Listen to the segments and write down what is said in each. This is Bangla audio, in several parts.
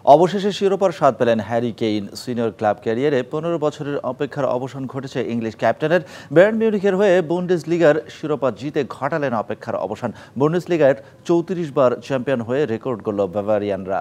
অবশেষে শিরোপার স্বাদ পেলেন হ্যারি কেইন। সিনিয়র ক্লাব ক্যারিয়ারে 15 বছরের অপেক্ষার অবসান ঘটেছে ইংলিশ ক্যাপ্টেনের। বায়ার্ন মিউনিখের হয়ে বুন্ডেসলিগার শিরোপা জিতে ঘটালেন অপেক্ষার অবসান। বুন্ডেসলিগার 34 বার চ্যাম্পিয়ন হয়ে রেকর্ড গড়ল বাভারিয়ানরা।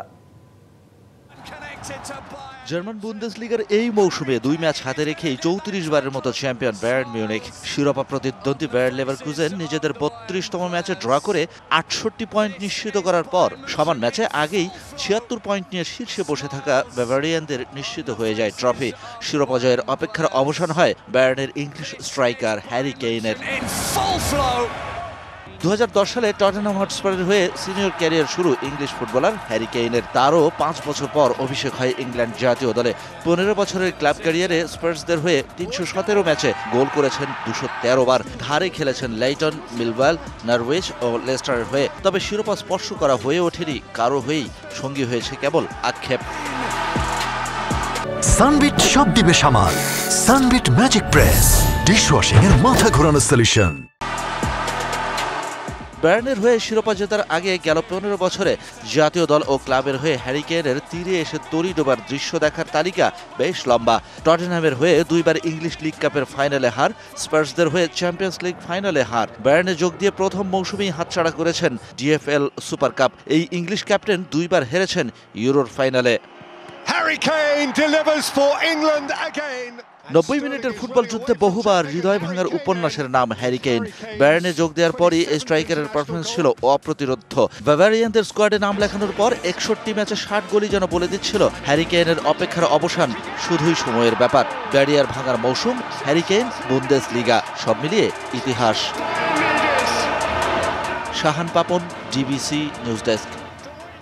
জার্মান বুন্দেসলিগার এই মৌসুমে 2 ম্যাচ হাতে রেখেই 34 বারের মতো চ্যাম্পিয়ন বায়ার্ন মিউনিখ। শিরোপা প্রতিদ্বন্দ্বী বায়ার লেভারকুজেন নিজেদের 32তম ম্যাচে ড্র করে 68 পয়েন্ট নিশ্চিত করার পর সমান ম্যাচে আগেই 76 পয়েন্ট নিয়ে শীর্ষে বসে থাকা বাভারিয়ানদের নিশ্চিত হয়ে যায় ট্রফি। শিরোপা জয়ের অপেক্ষার অবসান হয় বায়ার্নের ইংলিশ স্ট্রাইকার হ্যারি কেইনের। 2010 সালে টটেনহাম হটস্পারের হয়ে সিনিয়র ক্যারিয়ার শুরু ইংলিশ ফুটবলার হ্যারি কেইনের। তারও 5 বছর পর অভিষেক হয় ইংল্যান্ড জাতীয় দলে। 15 বছরের ক্লাব ক্যারিয়ারে স্পার্সদের হয়ে 317 ম্যাচে গোল করেছেন 213 বার। ধারে খেলেছেন লেইটন, মিলওয়েল, নরউইচ ও লেস্টারের হয়ে। তবে শিরোপা স্পর্শ করা হয়ে ওঠেনি কারো হয়েই, সঙ্গী হয়েছে কেবল আক্ষেপ। সানবিট সব দিবে সামাল। সানবিট ম্যাজিক প্রেস ডিশওয়াশিং এর মাথা ঘোরানো সলিউশন। বায়ার্নের হয়ে শিরোপা জেতার আগে গেল 15 বছরে জাতীয় দল ও ক্লাবের হয়ে হ্যারি কেইনের তীরে এসে তরি ডোবার দৃশ্য দেখার তালিকা বেশ লম্বা। টটেনহামের হয়ে 2 বার ইংলিশ লিগ কাপের ফাইনালে হার, স্পার্সদের হয়ে চ্যাম্পিয়ন্স লিগ ফাইনালে হার। বায়ার্নে যোগ দিয়ে প্রথম মৌসুমেই হাতছাড়া করেছেন ডিএফএল সুপার কাপ। এই ইংলিশ ক্যাপ্টেন 2 বার হেরেছেন ইউরোর ফাইনালে। Harry Kane delivers for England again. 90 মিনিটের ফুটবল যুদ্ধে বহুবার হৃদয় ভাঙার উপন্যাসের নাম হ্যারি কেইন। বায়ার্নে যোগ দেওয়ার পরই এই স্ট্রাইকারের পারফরমেন্স ছিল অপ্রতিরোধ্য। বাভারিয়ানদের স্কোয়াডে নাম লেখানোর পর 61 ম্যাচে 60 গোলই যেন বলে দিচ্ছিল হ্যারি কেইনের অপেক্ষার অবসান শুধুই সময়ের ব্যাপার। ব্যারিয়ার ভাঙার মৌসুম, হ্যারি কেইন, বুন্দেসলিগা সব মিলিয়ে ইতিহাস। Shahan Papon, DBC news desk.